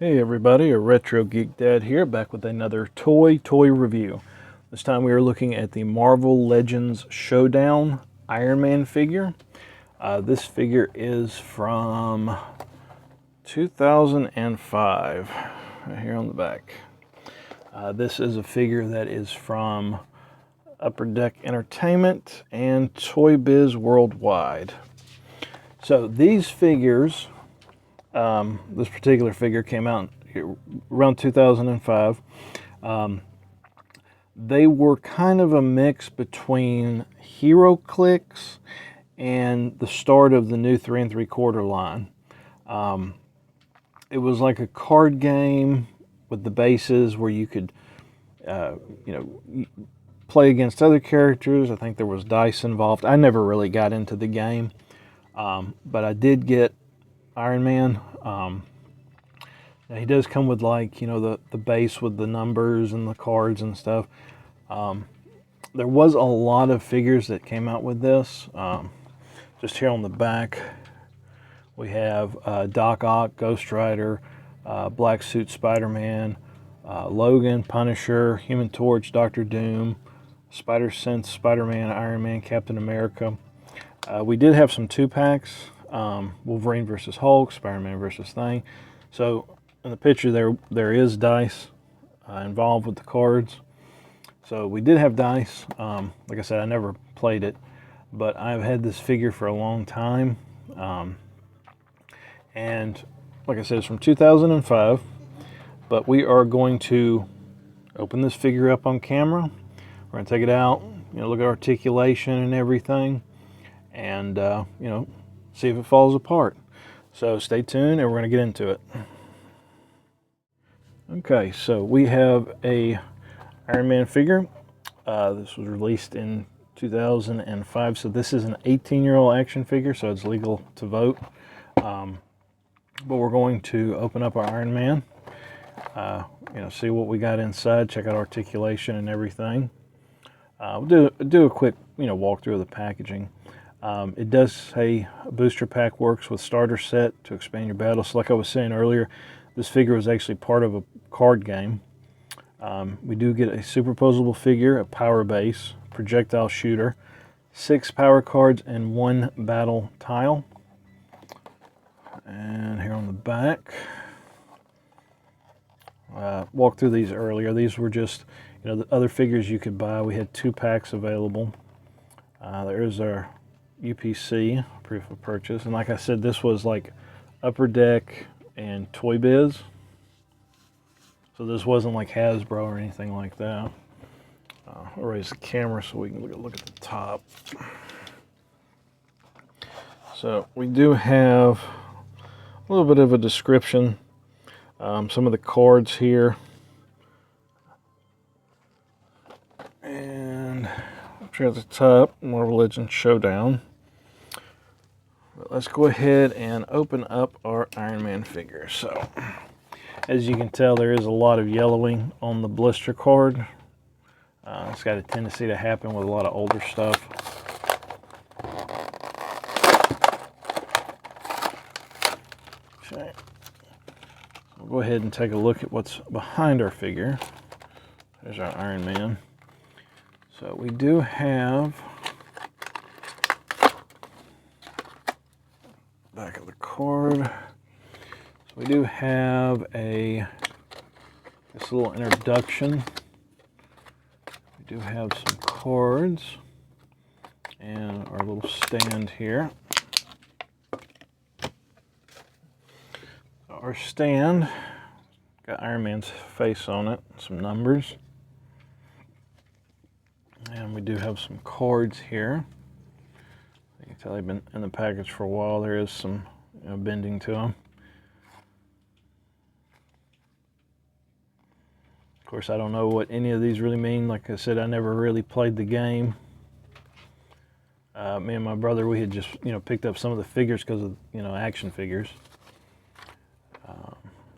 Hey everybody, a Retro Geek Dad here, back with another toy review. This time we are looking at the Marvel Legends Showdown Iron Man figure. This figure is from 2005, right here on the back. This is a figure that is from Upper Deck Entertainment and Toy Biz Worldwide. So these figures, this particular figure came out around 2005. They were kind of a mix between Hero Clicks and the start of the new 3 3/4 line. It was like a card game with the bases where you could, play against other characters. I think there was dice involved. I never really got into the game, but I did get Iron Man. He does come with, like, the base with the numbers and the cards and stuff. There was a lot of figures that came out with this. Just here on the back we have Doc Ock, Ghost Rider, Black Suit Spider-Man, Logan, Punisher, Human Torch, Doctor Doom, Spider-Sense, Spider-Man, Iron Man, Captain America. We did have some 2-packs. Wolverine versus Hulk, Spider-Man versus Thing. So in the picture there is dice involved with the cards. So we did have dice. Like I said, I never played it, but I've had this figure for a long time. And like I said, it's from 2005, but we are going to open this figure up on camera. We're going to take it out, look at articulation and everything, and see if it falls apart. So stay tuned and we're going to get into it. Okay, so we have a Iron Man figure. This was released in 2005, so this is an 18-year-old action figure, so it's legal to vote. But we're going to open up our Iron Man, see what we got inside, check out articulation and everything. We'll do a quick walkthrough of the packaging. It does say a booster pack works with starter set to expand your battle. So like I was saying earlier, this figure was actually part of a card game. We do get a superposable figure, a power base, projectile shooter, 6 power cards, and 1 battle tile. And here on the back, walked through these earlier. These were just the other figures you could buy. We had 2 packs available. There is our UPC, proof of purchase, and like I said, this was like Upper Deck and Toy Biz, so this wasn't like Hasbro or anything like that. I'll raise the camera so we can look at the top. So we do have a little bit of a description, some of the cards here, and up here at the top, Marvel Legends Showdown. But let's go ahead and open up our Iron Man figure. So, as you can tell, there is a lot of yellowing on the blister card. It's got a tendency to happen with a lot of older stuff. Okay. We'll go ahead and take a look at what's behind our figure. There's our Iron Man. So we do have back of the card. So we do have this little introduction. We do have some cards and our little stand here. Our stand got Iron Man's face on it, some numbers, and we do have some cards here. You can tell they've been in the package for a while. There is some bending to them. Of course, I don't know what any of these really mean. Like I said, I never really played the game. Me and my brother, we had just picked up some of the figures because of action figures.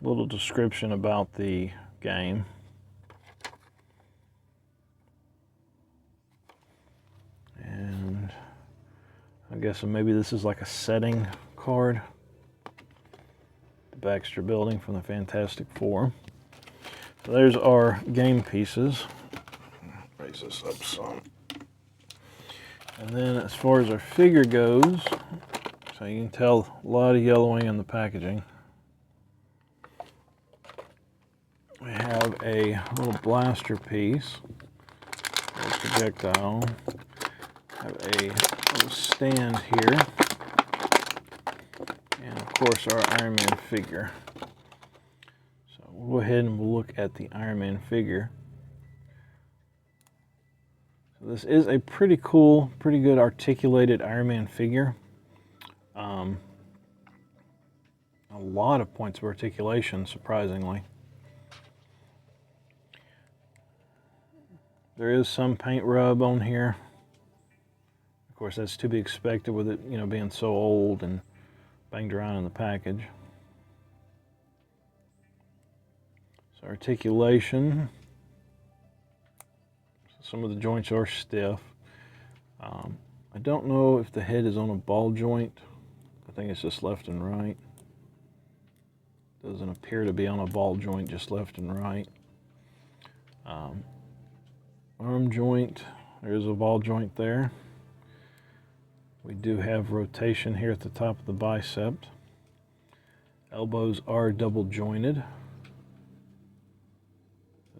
Little description about the game. And I guess maybe this is like a setting card. Baxter Building from the Fantastic Four. So there's our game pieces. Raise this up some. And then as far as our figure goes, so you can tell a lot of yellowing in the packaging. We have a little blaster piece, a little projectile. Have a little stand here. And of course our Iron Man figure. So we'll go ahead and we'll look at the Iron Man figure. So this is a pretty cool, pretty good articulated Iron Man figure. A lot of points of articulation, surprisingly. There is some paint rub on here. Of course, that's to be expected with it, you know, being so old and banged around in the package. So articulation. Some of the joints are stiff. I don't know if the head is on a ball joint. I think it's just left and right. Doesn't appear to be on a ball joint, just left and right. Arm joint, there's a ball joint there. We do have rotation here at the top of the bicep. Elbows are double jointed.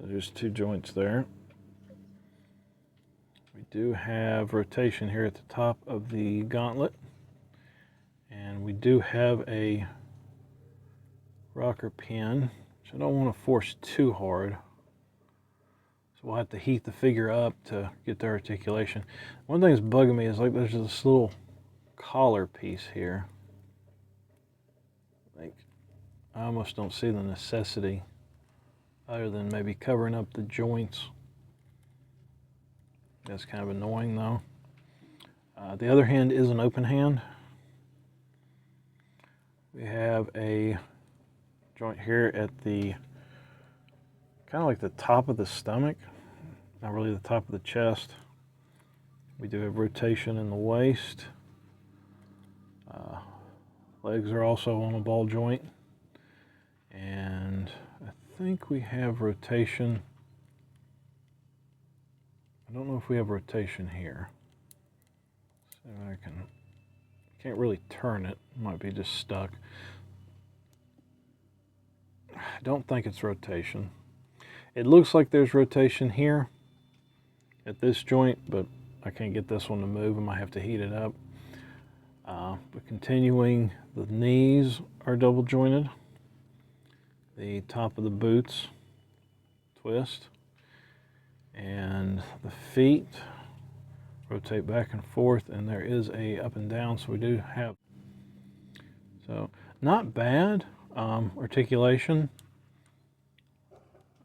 There's two joints there. We do have rotation here at the top of the gauntlet. And we do have a rocker pin, which I don't want to force too hard. So we'll have to heat the figure up to get the articulation. One thing that's bugging me is like there's this little collar piece here. Like, I almost don't see the necessity other than maybe covering up the joints. That's kind of annoying though. The other hand is an open hand. We have a joint here at the, kind of like the top of the stomach, not really the top of the chest. We do have rotation in the waist. Legs are also on a ball joint. And I think we have rotation. I don't know if we have rotation here. So I can't really turn it. Might be just stuck. I don't think it's rotation. It looks like there's rotation here at this joint, but I can't get this one to move. I might have to heat it up. But continuing, the knees are double jointed. The top of the boots twist. And the feet rotate back and forth, and there is a up and down, so we do have, so not bad articulation.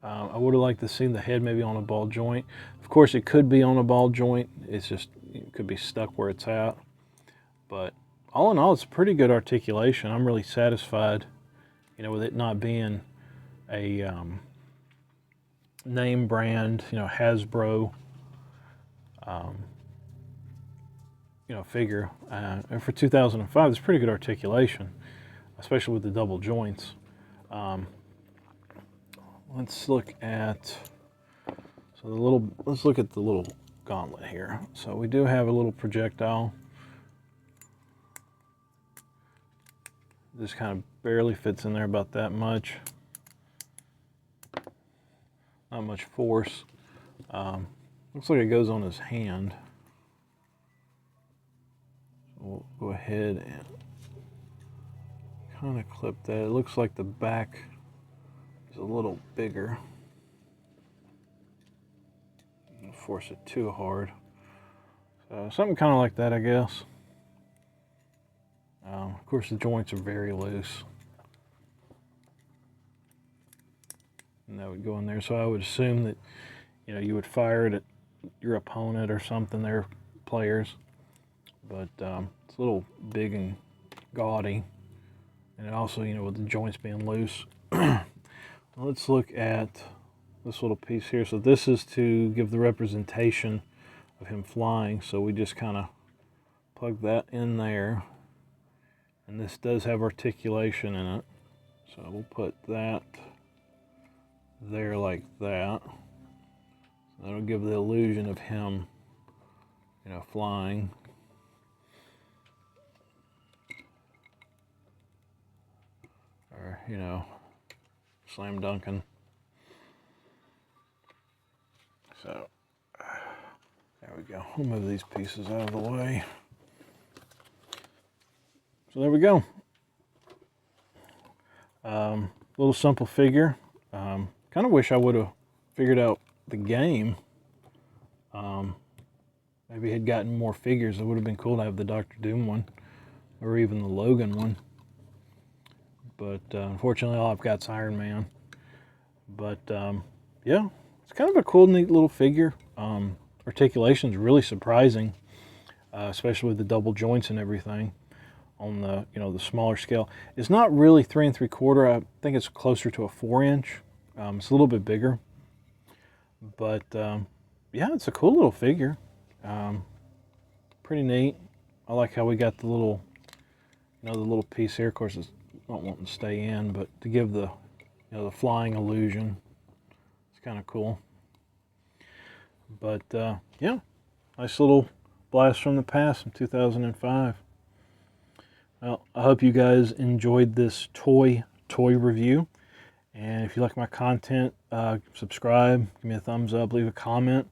I would have liked to see the head maybe on a ball joint. Of course, it could be on a ball joint. It's just, it could be stuck where it's at. But all in all, it's pretty good articulation. I'm really satisfied, you know, with it not being a name brand, you know, Hasbro, you know, figure. And for 2005, it's pretty good articulation, especially with the double joints. Let's look at, let's look at the little gauntlet here. So we do have a little projectile. This kind of barely fits in there, about that much. Not much force. Looks like it goes on his hand. So we'll go ahead and kind of clip that. It looks like the back is a little bigger. Don't force it too hard. So something kind of like that, I guess. Of course, the joints are very loose. And that would go in there. So I would assume that, you know, you would fire it at your opponent or something, their players. But it's a little big and gaudy. And it also, you know, with the joints being loose. Let's look at this little piece here. So this is to give the representation of him flying. So we just kind of plug that in there. And this does have articulation in it. So we'll put that there like that. That'll give the illusion of him, you know, flying. Or, you know, slam dunking. So, there we go. We'll move these pieces out of the way. So there we go. Little simple figure. Kind of wish I would have figured out the game. Maybe had gotten more figures. It would have been cool to have the Doctor Doom one, or even the Logan one. But unfortunately, all I've got is Iron Man. But yeah, it's kind of a cool, neat little figure. Articulation's really surprising, especially with the double joints and everything on the, you know, the smaller scale. It's not really 3 3/4. I think it's closer to a 4-inch. It's a little bit bigger, but yeah, it's a cool little figure. Pretty neat. I like how we got the little, you know, the little piece here. Of course, it's not wanting to stay in, but to give the, you know, the flying illusion, it's kind of cool. But yeah, nice little blast from the past in 2005. Well, I hope you guys enjoyed this toy review. And if you like my content, subscribe, give me a thumbs up, leave a comment.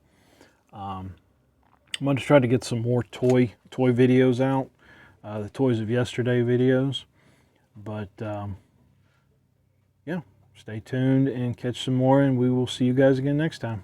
I'm going to try to get some more toy videos out, the Toys of Yesterday videos. But yeah, stay tuned and catch some more, and we will see you guys again next time.